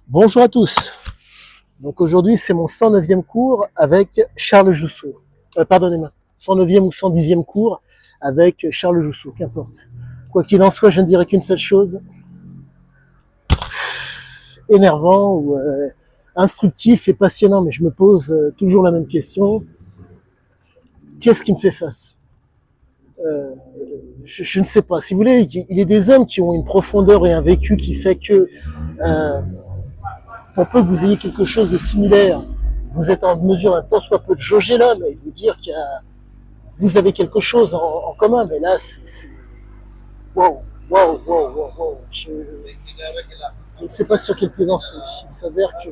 Bonjour à tous. Donc aujourd'hui, c'est mon 109e cours avec Charles Jousseau. Pardonnez-moi, 109e ou 110e cours avec Charles Jousseau, qu'importe. Quoi qu'il en soit, je ne dirai qu'une seule chose. Énervant ou instructif et passionnant, mais je me pose toujours la même question. Qu'est-ce qui me fait face je ne sais pas. Si vous voulez, il y a des hommes qui ont une profondeur et un vécu qui fait que pour peu que vous ayez quelque chose de similaire, vous êtes en mesure un tant soit peu de jauger l'homme et de vous dire que vous avez quelque chose en commun. Mais là, c'est wow, wow, wow, wow, wow. Je ne sais pas sur quel pied danser. Il s'avère que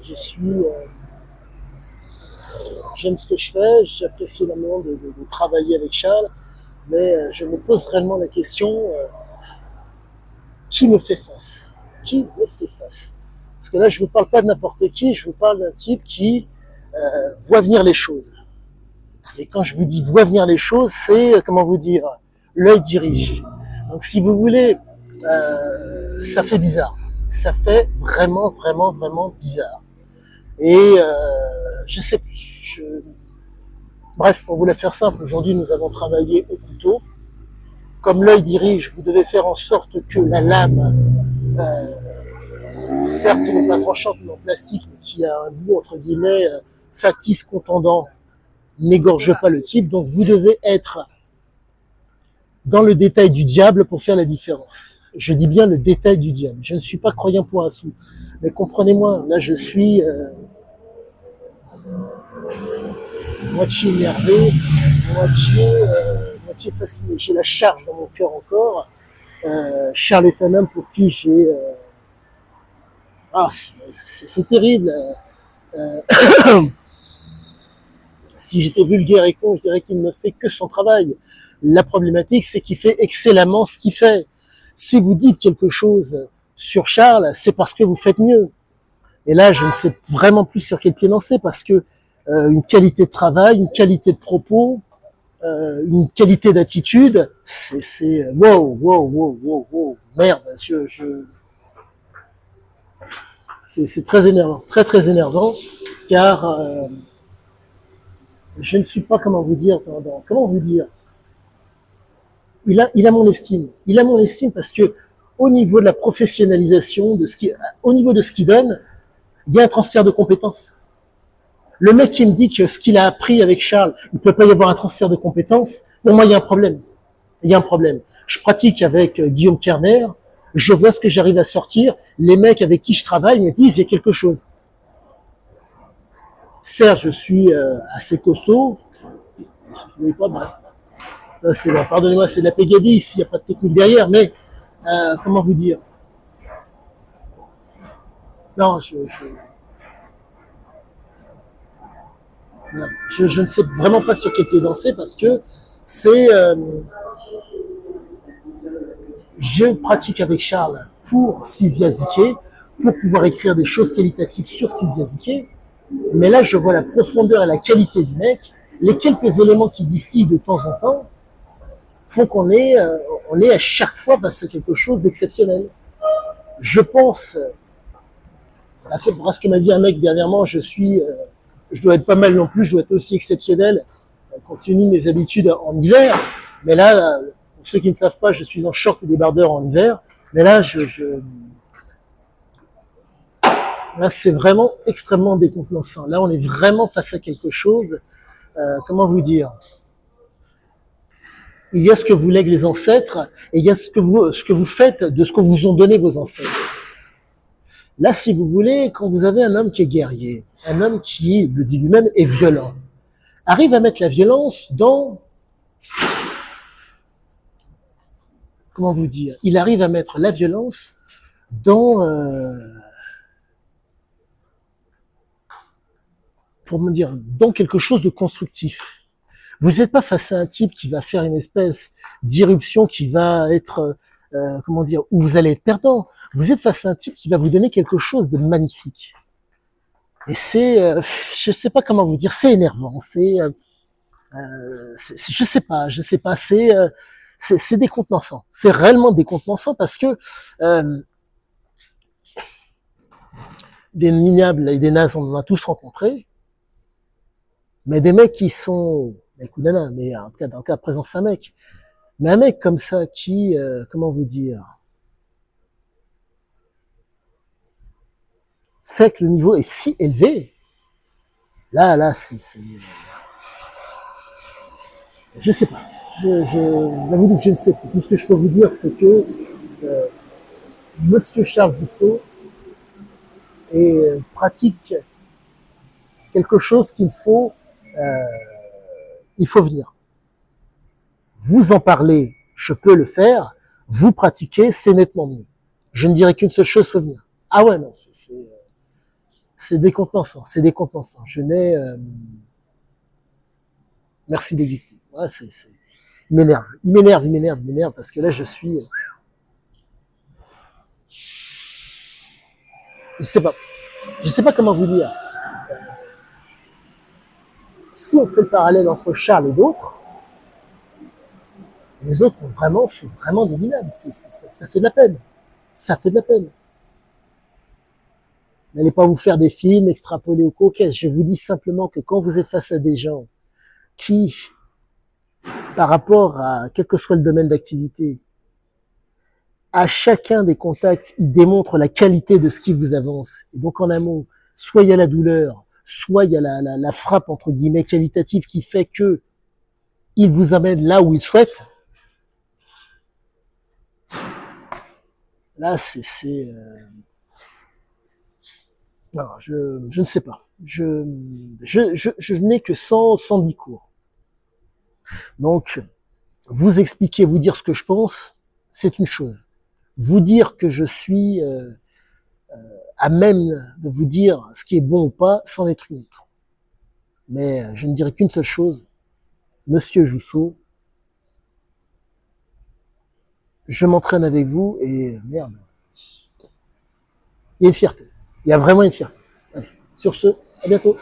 j'aime ce que je fais, j'apprécie énormément de travailler avec Charles, mais je me pose réellement la question qui me fait face? Qui me fait face? Parce que là, je ne vous parle pas de n'importe qui, je vous parle d'un type qui voit venir les choses. Et quand je vous dis voit venir les choses, c'est, comment vous dire, l'œil dirige. Donc si vous voulez, ça fait bizarre. Ça fait vraiment, vraiment, vraiment bizarre. Et je sais plus. Bref, pour vous la faire simple, aujourd'hui nous avons travaillé au couteau. Comme l'œil dirige, vous devez faire en sorte que la lame, certes qui n'est pas tranchante mais en plastique, mais qui a un bout entre guillemets factice, contondant, n'égorge pas le type. Donc vous devez être dans le détail du diable pour faire la différence. Je dis bien le détail du diable. Je ne suis pas croyant pour un sou. Mais comprenez-moi, là je suis moitié énervé, moitié fasciné. J'ai la charge dans mon cœur encore. Charles est un homme pour qui j'ai... c'est terrible. Si j'étais vulgaire et con, je dirais qu'il ne fait que son travail. La problématique, c'est qu'il fait excellemment ce qu'il fait. Si vous dites quelque chose sur Charles, c'est parce que vous faites mieux. Et là, je ne sais vraiment plus sur quel pied danser parce que une qualité de travail, une qualité de propos, une qualité d'attitude, c'est wow, wow, wow, wow, wow, merde, c'est très énervant, très très énervant, car je ne suis pas, comment vous dire, comment vous dire, il a mon estime. Il a mon estime parce que au niveau de la professionnalisation, au niveau de ce qu'il donne, il y a un transfert de compétences. Le mec qui me dit que ce qu'il a appris avec Charles, il ne peut pas y avoir un transfert de compétences, pour moi, il y a un problème. Il y a un problème. Je pratique avec Guillaume Kerner, je vois ce que j'arrive à sortir, les mecs avec qui je travaille me disent, il y a quelque chose. Certes, je suis assez costaud, je ne pas, bref. Ça, c'est pardonnez-moi, c'est de la pégadille, s'il n'y a pas de technique derrière, mais comment vous dire? Non, je ne sais vraiment pas sur quel pied danser parce que c'est je pratique avec Charles pour Siziaziké, pour pouvoir écrire des choses qualitatives sur Siziaziké, mais là je vois la profondeur et la qualité du mec, les quelques éléments qui distillent de temps en temps font qu'on est, on est à chaque fois face à quelque chose d'exceptionnel. Je pense, à ce que m'a dit un mec dernièrement, je dois être pas mal non plus, je dois être aussi exceptionnel compte tenu de mes habitudes en hiver. Mais là, pour ceux qui ne savent pas, je suis en short et débardeur en hiver. Mais là, là, c'est vraiment extrêmement décontenançant. Là, on est vraiment face à quelque chose. Comment vous dire? Il y a ce que vous lèguent les ancêtres et il y a ce que vous faites de ce que vous ont donné vos ancêtres. Là, si vous voulez, quand vous avez un homme qui est guerrier, un homme qui, le dit lui-même, est violent, arrive à mettre la violence dans... Comment vous dire? Il arrive à mettre la violence dans... pour me dire, dans quelque chose de constructif. Vous n'êtes pas face à un type qui va faire une espèce d'irruption qui va être, comment dire, où vous allez être perdant. Vous êtes face à un type qui va vous donner quelque chose de magnifique. Et c'est, je sais pas comment vous dire, c'est énervant, je sais pas, c'est décontenançant. C'est réellement décontenançant parce que Des minables et des nazes, on en a tous rencontré. Mais des mecs qui sont, écoute, nana, mais en tout cas, dans le cas présent, c'est un mec. Mais un mec comme ça qui, comment vous dire, fait que le niveau est si élevé. Là, je sais pas. J'avoue que je ne sais plus. Tout ce que je peux vous dire, c'est que euh, Monsieur Charles Rousseau pratique quelque chose il faut venir. Vous en parlez, je peux le faire. Vous pratiquez, c'est nettement mieux. Je ne dirais qu'une seule chose, faut venir. Ah ouais, non, c'est décontenançant, c'est décontenançant. Je n'ai, merci d'exister. Ouais, il m'énerve, parce que là, je suis, je sais pas comment vous dire. Si on fait le parallèle entre Charles et d'autres, les autres, vraiment, c'est vraiment des minables. Ça fait de la peine. Ça fait de la peine. N'allez pas vous faire des films, extrapoler au cocasse. Je vous dis simplement que quand vous êtes face à des gens qui, par rapport à quel que soit le domaine d'activité, à chacun des contacts, ils démontrent la qualité de ce qui vous avance. Et donc, en un mot, soit il y a la douleur, soit il y a la frappe, entre guillemets, qualitative qui fait que il vous amène là où il souhaite. Là, alors, je ne sais pas. Je n'ai que 110 cours. Donc, vous expliquer, vous dire ce que je pense, c'est une chose. Vous dire que je suis à même de vous dire ce qui est bon ou pas, c'en est une autre. Mais je ne dirai qu'une seule chose. Monsieur Jousseau, je m'entraîne avec vous et merde. Il y a une fierté. Il y a vraiment une fierté. Allez, sur ce, à bientôt.